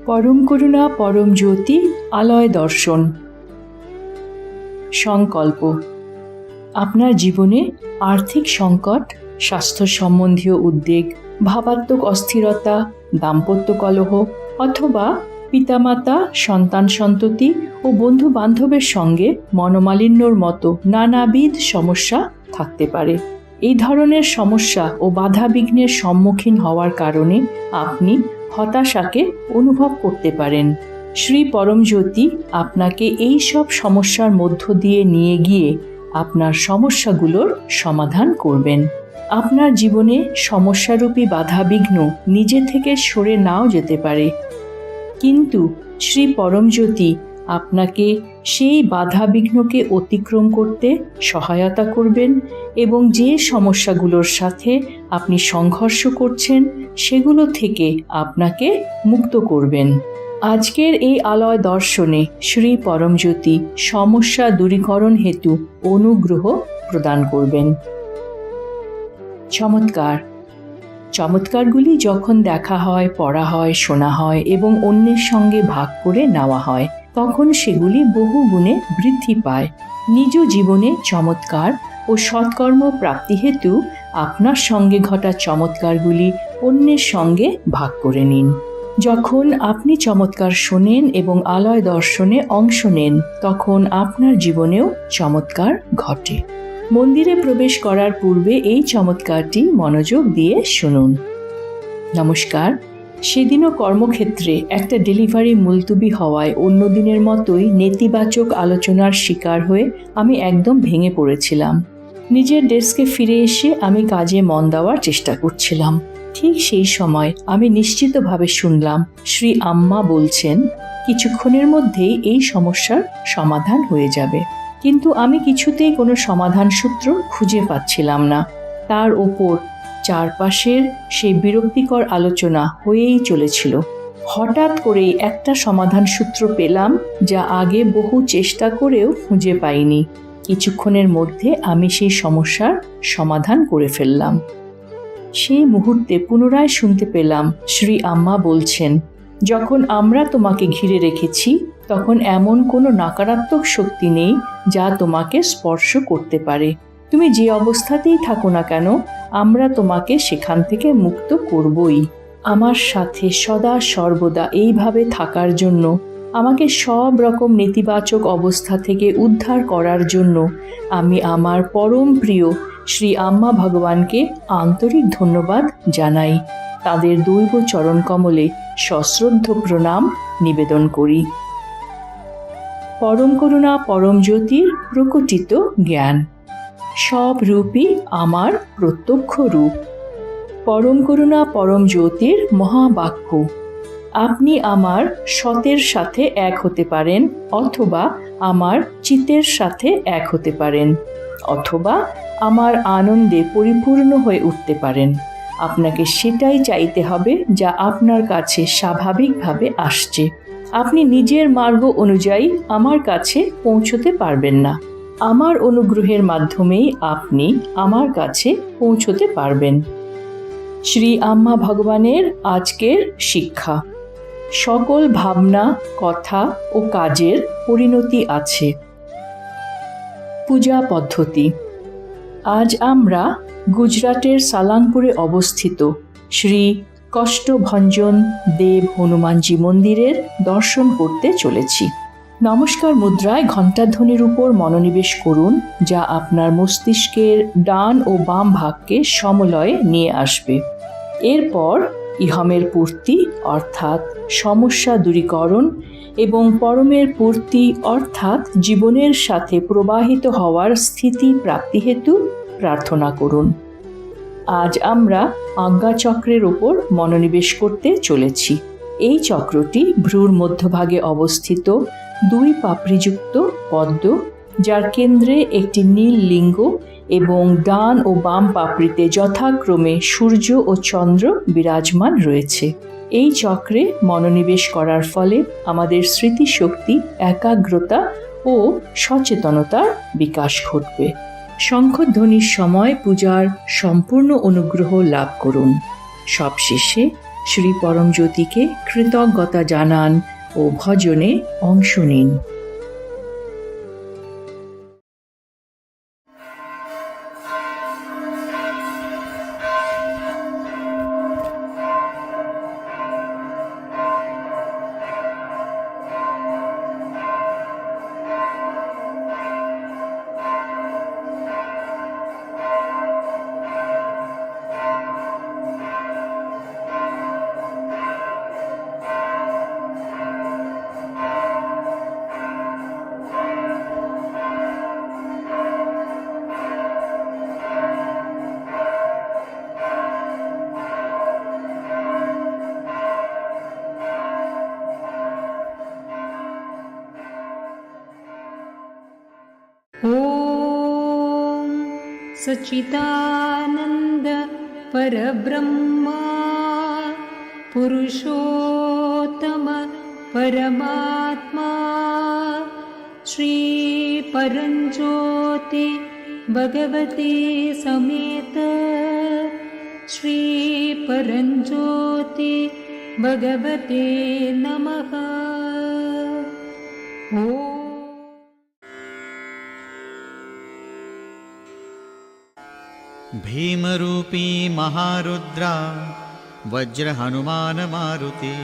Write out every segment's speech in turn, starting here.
পরম করুণা পরম জ্যোতি আলয় দর্শন। সংকল্প। আপনার জীবনে আর্থিক সংকট, স্বাস্থ্য সম্বন্ধীয় উদ্বেগ, ভাবাত্মক অস্থিরতা, দাম্পত্য কলহ অথবা পিতামাতা, সন্তান সন্ততি ও বন্ধু বান্ধবের সঙ্গে মনোমালিন্যর মতো নানাবিধ সমস্যা থাকতে পারে। এই ধরনের সমস্যা ও বাধাবিঘ্নের সম্মুখীন হওয়ার কারণে আপনি হতাশাকে অনুভব করতে পারেন। শ্রী পরমজ্যোতি আপনাকে এই সব সমস্যার মধ্য দিয়ে নিয়ে গিয়ে আপনার সমস্যাগুলোর সমাধান করবেন। আপনার জীবনে সমস্যারূপী বাধাবিঘ্ন নিজে থেকে সরে নাও যেতে পারে, কিন্তু শ্রী পরমজ্যোতি আপনাকে সেই বাধাবিঘ্নকে অতিক্রম করতে সহায়তা করবেন এবং যে সমস্যাগুলোর সাথে আপনি সংঘর্ষ করছেন সেগুলো থেকে আপনাকে মুক্ত করবেন। আজকের এই আলয় দর্শনে শ্রী পরমজ্যোতি সমস্যা দূরীকরণ হেতু অনুগ্রহ প্রদান করবেন। চমৎকার। চমৎকারগুলি যখন দেখা হয়, পড়া হয়, শোনা হয় এবং অন্যের সঙ্গে ভাগ করে নেওয়া হয়, তখন সেগুলি বহু গুণে বৃদ্ধি পায়। নিজ জীবনে চমৎকার ও সৎকর্ম প্রাপ্তি হেতু আপনার সঙ্গে ঘটা চমৎকারগুলি অন্যের সঙ্গে ভাগ করে নিন। যখন আপনি চমৎকার শোনেন এবং আলয় দর্শনে অংশ নেন, তখন আপনার জীবনেও চমৎকার ঘটে। মন্দিরে প্রবেশ করার পূর্বে এই চমৎকারটি মনোযোগ দিয়ে শুনুন। নমস্কার। সেদিনও কর্মক্ষেত্রে একটা ডেলিভারি মুলতুবি হওয়ায় অন্য দিনের মতোই নেতিবাচক আলোচনার শিকার হয়ে আমি একদম ভেঙে পড়েছিলাম। নিজের ডেস্কে ফিরে এসে আমি কাজে মন দেওয়ার চেষ্টা করছিলাম। ঠিক সেই সময় আমি নিশ্চিতভাবে শুনলাম শ্রী আম্মা বলছেন, কিছুক্ষণের মধ্যেই এই সমস্যার সমাধান হয়ে যাবে। কিন্তু আমি কিছুতেই কোনো সমাধান সূত্র খুঁজে পাচ্ছিলাম না। তার ওপর চারপাশের সেই বিরক্তিকর আলোচনা হয়েই চলেছিল। হঠাৎ করেই একটা সমাধান সূত্র পেলাম, যা আগে বহু চেষ্টা করেও খুঁজে পাইনি। কিছুক্ষণের মধ্যে আমি সেই সমস্যার সমাধান করে ফেললাম। সেই মুহূর্তে পুনরায় শুনতে পেলাম শ্রী আম্মা বলছেন, যখন আমরা তোমাকে ঘিরে রেখেছি তখন এমন কোনো নকারাত্মক শক্তি নেই যা তোমাকে স্পর্শ করতে পারে। তুমি যে অবস্থাতেই থাকো না কেন, আমরা তোমাকে সেখান থেকে মুক্ত করবই। আমার সাথে সদা সর্বদা এইভাবে থাকার জন্য, আমাকে সব রকম নেতিবাচক অবস্থা থেকে উদ্ধার করার জন্য আমি আমার পরম প্রিয় শ্রী আম্মা ভগবানকে আন্তরিক ধন্যবাদ জানাই। তাদের দৈব চরণ কমলে সশ্রদ্ধ প্রণাম নিবেদন করি। পরম করুণা পরম জ্যোতির প্রকটিত জ্ঞান, সব রূপই আমার প্রত্যক্ষ রূপ। পরম করুণা পরম জ্যোতির মহাবাক্য, আপনি আমার সতের সাথে এক হতে পারেন, অথবা আমার চিতের সাথে এক হতে পারেন, অথবা আমার আনন্দে পরিপূর্ণ হয়ে উঠতে পারেন। আপনাকে সেটাই চাইতে হবে যা আপনার কাছে স্বাভাবিকভাবে আসছে। আপনি নিজের মার্গ অনুযায়ী আমার কাছে পৌঁছতে পারবেন না। আমার অনুগ্রহের মাধ্যমেই আপনি আমার কাছে পৌঁছতে পারবেন। শ্রী আম্মা ভগবানের আজকের শিক্ষা, সকল ভাবনা, কথা ও কাজের পরিণতি আছে। পূজা পদ্ধতি। আজ আমরা গুজরাটের সালাংপুরে অবস্থিত শ্রী কষ্টভঞ্জন দেব হনুমানজি মন্দিরের দর্শন করতে চলেছি। নমস্কার মুদ্রায় ঘণ্টাধ্বনির উপর মনোনিবেশ করুন, যা আপনার মস্তিষ্কের ডান ও বাম ভাগকে সমলয়ে নিয়ে আসবে। এরপর ইহমের পূর্তি অর্থাৎ সমস্যা দূরীকরণ এবং পরমের পূর্তি অর্থাৎ জীবনের সাথে প্রবাহিত হওয়ার স্থিতি প্রাপ্তি হেতু প্রার্থনা করুন। আজ আমরা আজ্ঞাচক্রের ওপর মনোনিবেশ করতে চলেছি। এই চক্রটি ভ্রুর মধ্যভাগে অবস্থিত দুই পাপড়িযুক্ত পদ্ম, যার কেন্দ্রে একটি নীল লিঙ্গ এবং ডান ও বাম পাপড়িতে যথাক্রমে সূর্য ও চন্দ্র বিরাজমান রয়েছে। এই চক্রে মনোনিবেশ করার ফলে আমাদের স্মৃতিশক্তি, একাগ্রতা ও সচেতনতার বিকাশ ঘটবে। শঙ্খধ্বনির সময় পূজার সম্পূর্ণ অনুগ্রহ লাভ করুন। সবশেষে শ্রী পরমজ্যোতিকে কৃতজ্ঞতা জানান ও ভজনে অংশ নিন। ॐ सच्चिदानन्द परब्रह्मा पुरुषोत्तम परमात्मा श्री परञ्ज्योति भगवते समेत श्री परञ्ज्योति भगवते नमः। ॐ भीमरूपी महारुद्रा वज्र हनुमान मारुति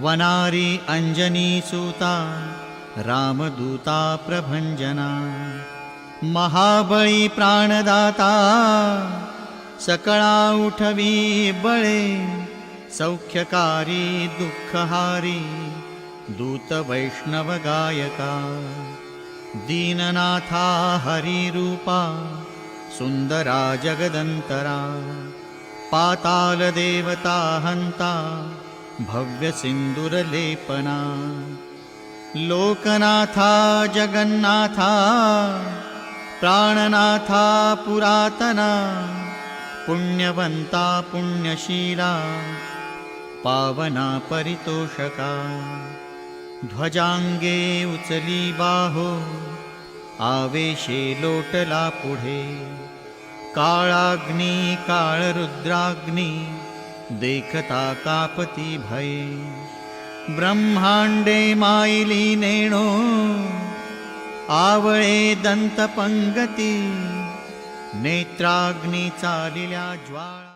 वनारी अंजनी सूता रामदूता प्रभंजना महाबळी प्राणदाता सकळा उठवी बळे सौख्यकारी दुःखहारी दूत वैष्णव गायका दीननाथा हरिरूपा सुंदरा जगदंतरा पाताल देवता हंता भव्य सिंदूरलेपना लोकनाथा जगन्नाथा प्राणनाथा पुरातना पुण्यवंता पुण्यशीला पावना परितोषका ध्वजांगे उचली बाहो आवेशे लोटला पुढे काळाग्नी काळरुद्राग्नी देखता कापती भये ब्रह्मांडे मायली नेणो आवळे दंतपंगती नेत्राग्नी चालिल्या ज्वाळा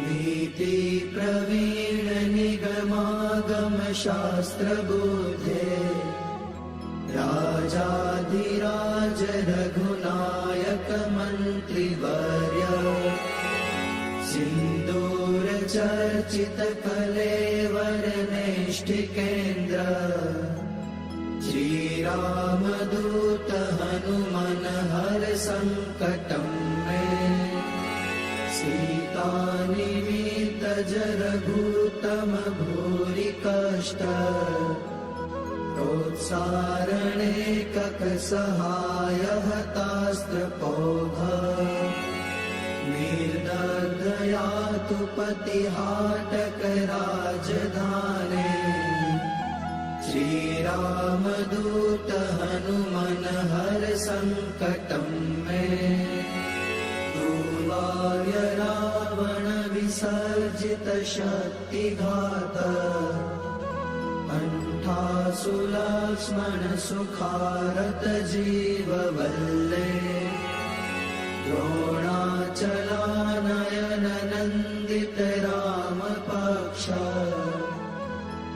नीति प्रवीण निगमागम शास्त्र बोधे राजाधिराज रघुनायक मंत्रिवर्य सिंदूर चर्चित कलेवर नेष्टिकेन्द्र श्री रामदूत हनुमन हर संकटं मे सीता निमित्त जरघूतम भूरि कष्ट प्रोत्सारणे कक सहाय हतास्त्र पौध निर्दयया तु पतिहाटक राजधाने श्री रामदूत हनुमन हर संकटं मे दूर्वार्य रावण विसर्जित शक्तिघात कंठासु लक्ष्मण सुखारत जीव वल्ले द्रोणाचलानयन नंदित राम पक्ष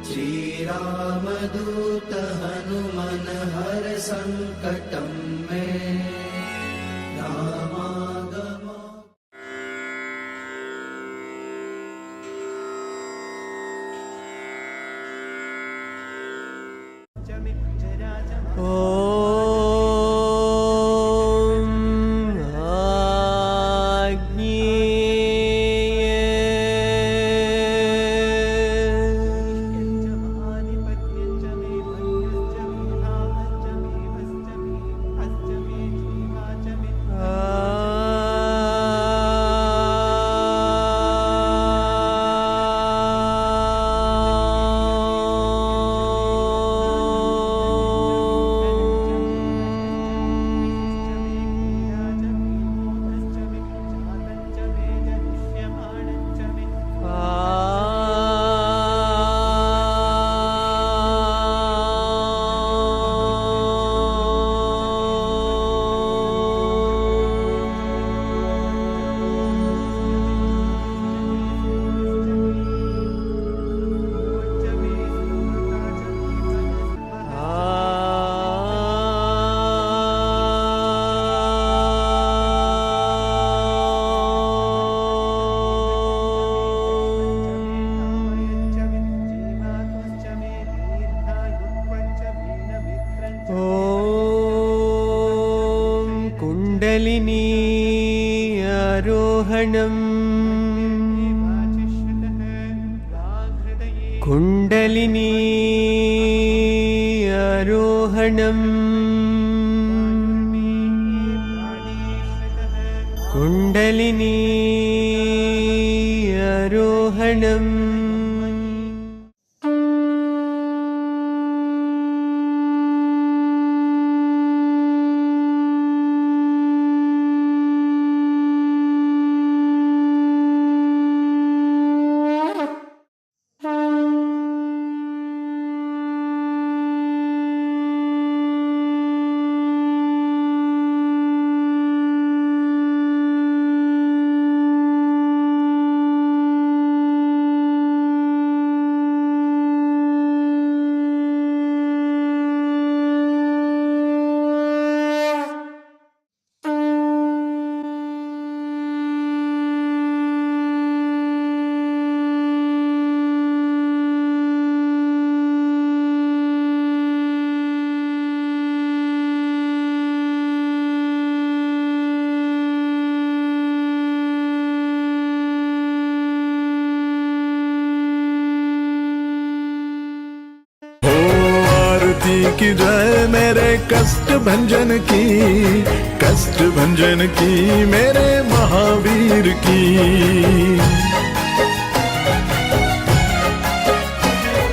श्री रामदूत हनुमन हर संकटं मे रामागम। कुण्डलिनी आरोहणम् कुण्डलिनी आरोहणम् कुण्डलिनी आरोहणम् की जय मेरे कष्ट भंजन की मेरे महावीर की।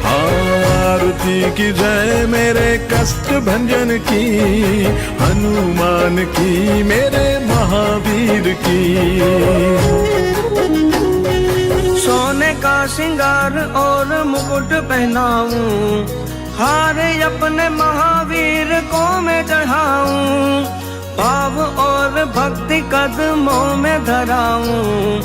आरती की जय मेरे कष्ट भंजन की, हनुमान की मेरे महावीर की। सोने का श्रृंगार और मुकुट पहनाऊं, हार अपने महावीर को मैं चढ़ाऊं, भाव और भक्ति कदमों में धराऊं,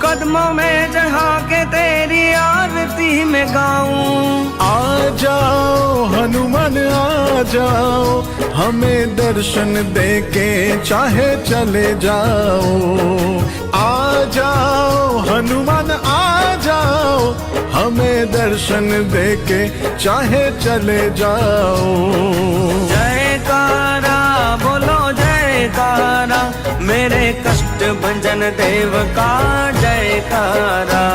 कदमों में चढ़ा के तेरी आरती में गाऊं। आ जाओ हनुमान आ जाओ, हमें दर्शन दे के चाहे चले जाओ। आ जाओ हनुमान आ जाओ, हमें दर्शन दे के चाहे चले जाओ। जयकारा बोलो जयकारा, मेरे कष्ट भंजन देव का जयकारा।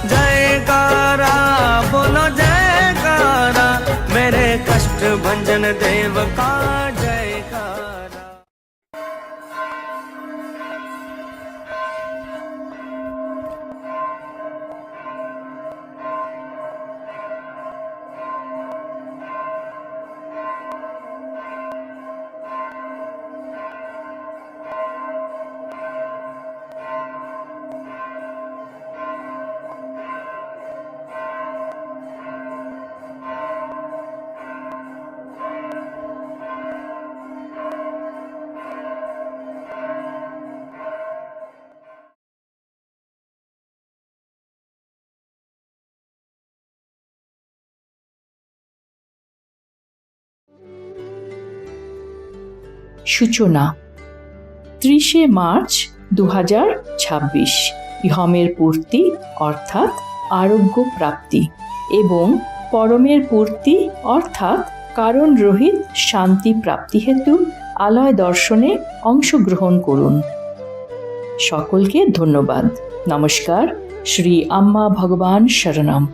जयकारा बोलो जयकारा, मेरे कष्ट भंजन देव का जयकारा। সূচনা 30শে মার্চ 2026, ইহমের পূর্তি অর্থাৎ আরোগ্য প্রাপ্তি এবং পরমের পূর্তি অর্থাৎ কারণ রহিত শান্তি প্রাপ্তি হেতু আলয় দর্শনে অংশগ্রহণ করুন। সকলকে ধন্যবাদ। নমস্কার। শ্রী আম্মা ভগবান শরণম।